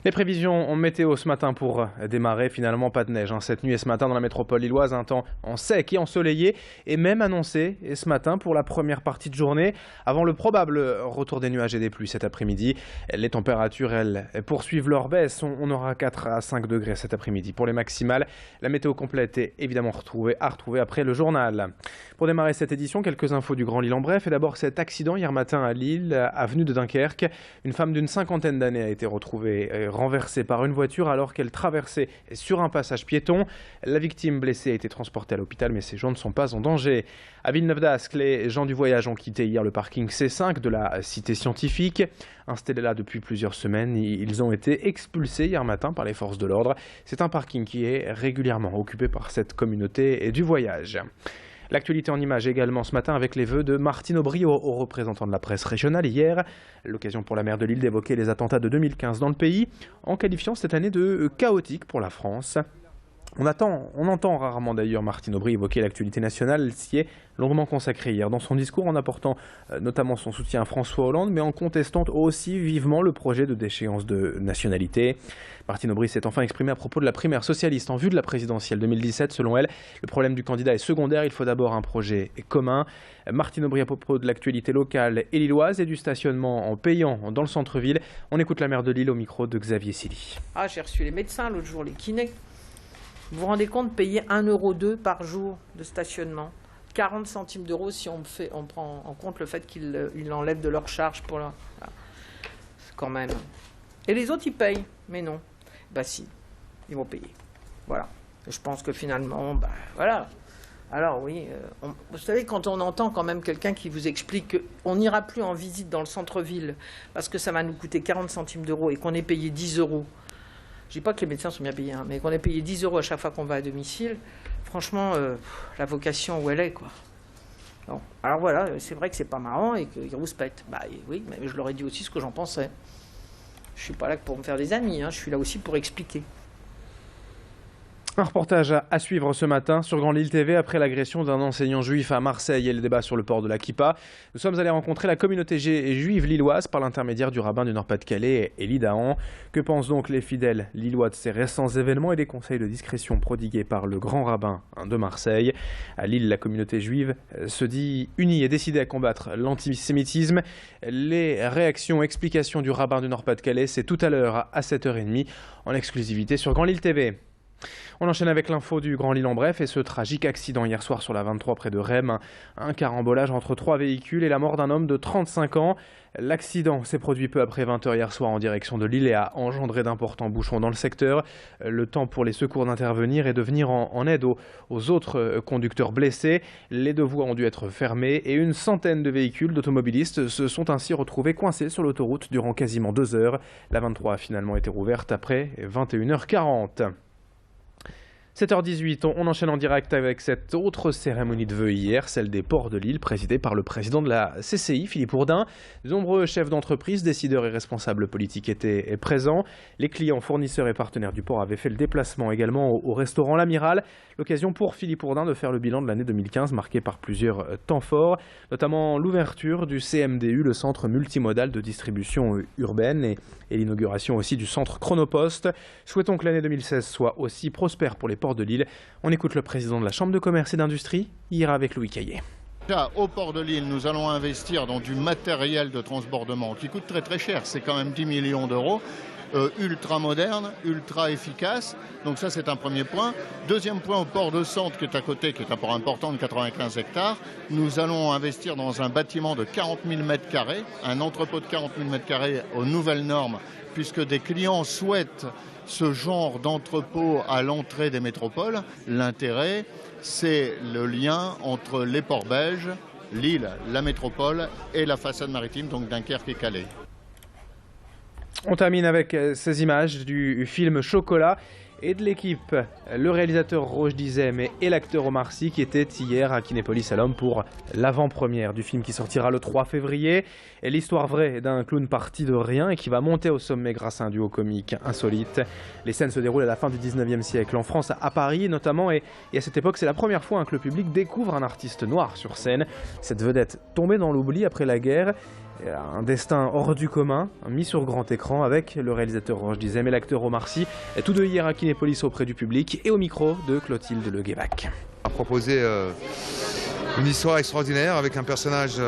Les prévisions en météo ce matin pour démarrer, finalement pas de neige cette nuit et ce matin dans la métropole lilloise, un temps en sec et ensoleillé est même annoncé et ce matin pour la première partie de journée avant le probable retour des nuages et des pluies cet après-midi. Les températures, elles, poursuivent leur baisse. On aura 4 à 5 degrés cet après-midi. Pour les maximales, la météo complète est évidemment à retrouver après le journal. Pour démarrer cette édition, quelques infos du Grand Lille en bref. Et d'abord cet accident hier matin à Lille, avenue de Dunkerque. Une femme d'une cinquantaine d'années a été retrouvée renversée par une voiture alors qu'elle traversait sur un passage piéton. La victime blessée a été transportée à l'hôpital, mais ses gens ne sont pas en danger. À Villeneuve-d'Ascq, les gens du voyage ont quitté hier le parking C5 de la cité scientifique. Installés là depuis plusieurs semaines, ils ont été expulsés hier matin par les forces de l'ordre. C'est un parking qui est régulièrement occupé par cette communauté du voyage. L'actualité en images également ce matin avec les vœux de Martine Aubry au représentant de la presse régionale hier. L'occasion pour la maire de Lille d'évoquer les attentats de 2015 dans le pays en qualifiant cette année de chaotique pour la France. On entend rarement d'ailleurs Martine Aubry évoquer l'actualité nationale. Elle s'y est longuement consacrée hier dans son discours en apportant notamment son soutien à François Hollande, mais en contestant aussi vivement le projet de déchéance de nationalité. Martine Aubry s'est enfin exprimée à propos de la primaire socialiste en vue de la présidentielle 2017. Selon elle, le problème du candidat est secondaire, il faut d'abord un projet commun. Martine Aubry à propos de l'actualité locale et lilloise et du stationnement en payant dans le centre-ville. On écoute la maire de Lille au micro de Xavier Silly. J'ai reçu les médecins l'autre jour, les kinés. Vous vous rendez compte, payer 1,2 € par jour de stationnement, 40 centimes d'euros si on prend en compte le fait qu'ils l'enlèvent de leur charge pour leur... C'est quand même... Et les autres, ils payent. Mais non. Bah si, ils vont payer. Voilà. Et je pense que finalement, voilà. Alors oui, vous savez, quand on entend quand même quelqu'un qui vous explique qu'on n'ira plus en visite dans le centre-ville parce que ça va nous coûter 40 centimes d'euros et qu'on est payé 10 €. Je ne dis pas que les médecins sont bien payés, mais qu'on est payé 10 € à chaque fois qu'on va à domicile, franchement, la vocation où elle est, quoi. Bon. Alors voilà, c'est vrai que c'est pas marrant et qu'ils rouspètent. Oui, mais je leur ai dit aussi ce que j'en pensais. Je ne suis pas là que pour me faire des amis, je suis là aussi pour expliquer. Un reportage à suivre ce matin sur Grand Lille TV après l'agression d'un enseignant juif à Marseille et le débat sur le port de la kippa. Nous sommes allés rencontrer la communauté juive lilloise par l'intermédiaire du rabbin du Nord-Pas-de-Calais, Élie Dahan. Que pensent donc les fidèles lillois de ces récents événements et des conseils de discrétion prodigués par le grand rabbin de Marseille? À Lille, la communauté juive se dit unie et décidée à combattre l'antisémitisme. Les réactions, explications du rabbin du Nord-Pas-de-Calais, c'est tout à l'heure à 7h30 en exclusivité sur Grand Lille TV. On enchaîne avec l'info du Grand Lille en bref et ce tragique accident hier soir sur la 23 près de Rheims. Un carambolage entre 3 véhicules et la mort d'un homme de 35 ans. L'accident s'est produit peu après 20h hier soir en direction de Lille et a engendré d'importants bouchons dans le secteur. Le temps pour les secours d'intervenir et de venir en aide aux autres conducteurs blessés. Les deux voies ont dû être fermées et une centaine de véhicules d'automobilistes se sont ainsi retrouvés coincés sur l'autoroute durant quasiment 2 heures. La 23 a finalement été rouverte après 21h40. 7h18, on enchaîne en direct avec cette autre cérémonie de vœux hier, celle des ports de Lille, présidée par le président de la CCI, Philippe Ourdin. De nombreux chefs d'entreprise, décideurs et responsables politiques étaient présents. Les clients, fournisseurs et partenaires du port avaient fait le déplacement également au restaurant L'Amiral. L'occasion pour Philippe Ourdin de faire le bilan de l'année 2015, marqué par plusieurs temps forts, notamment l'ouverture du CMDU, le centre multimodal de distribution urbaine, et l'inauguration aussi du centre Chronopost. Souhaitons que l'année 2016 soit aussi prospère pour les ports de Lille. On écoute le président de la Chambre de commerce et d'industrie, hier avec Louis Caillé. Au port de Lille, nous allons investir dans du matériel de transbordement qui coûte très très cher, c'est quand même 10 millions d'euros, ultra moderne, ultra efficace, donc ça c'est un premier point. Deuxième point, au port de Centre qui est à côté, qui est un port important de 95 hectares, nous allons investir dans un bâtiment de 40 000 m², un entrepôt de 40 000 m² aux nouvelles normes, puisque des clients souhaitent ce genre d'entrepôt à l'entrée des métropoles. L'intérêt, c'est le lien entre les ports belges, Lille, la métropole et la façade maritime, donc Dunkerque et Calais. On termine avec ces images du film Chocolat et de l'équipe, le réalisateur Roche Dizem et l'acteur Omar Sy qui étaient hier à Kinépolis à l'Homme pour l'avant-première du film qui sortira le 3 février. Et l'histoire vraie d'un clown parti de rien et qui va monter au sommet grâce à un duo comique insolite. Les scènes se déroulent à la fin du 19e siècle en France, à Paris notamment, et à cette époque c'est la première fois que le public découvre un artiste noir sur scène. Cette vedette tombée dans l'oubli après la guerre Un destin hors du commun, mis sur grand écran avec le réalisateur Roche Dizem et l'acteur Omar Sy, tous deux hier à Kinépolis auprès du public et au micro de Clotilde Le Guébac. On a proposé une histoire extraordinaire avec un personnage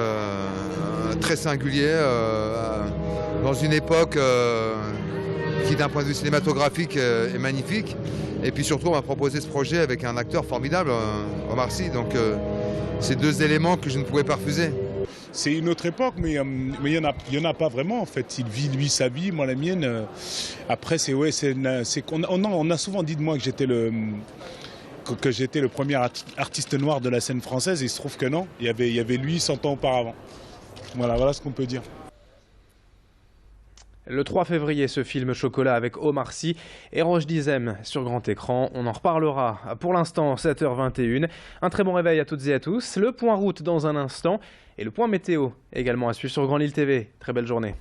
très singulier dans une époque qui d'un point de vue cinématographique est magnifique. Et puis surtout on a proposé ce projet avec un acteur formidable, Omar Sy, donc c'est deux éléments que je ne pouvais pas refuser. C'est une autre époque, mais il y en a pas vraiment en fait. Il vit lui sa vie, moi la mienne. Après on a souvent dit de moi que j'étais le premier artiste noir de la scène française, et il se trouve que non. Il y avait lui 100 ans auparavant. Voilà ce qu'on peut dire. Le 3 février, ce film Chocolat avec Omar Sy et Roche Dizem sur grand écran. On en reparlera. Pour l'instant, 7h21. Un très bon réveil à toutes et à tous. Le point route dans un instant et le point météo également à suivre sur Grand Lille TV. Très belle journée.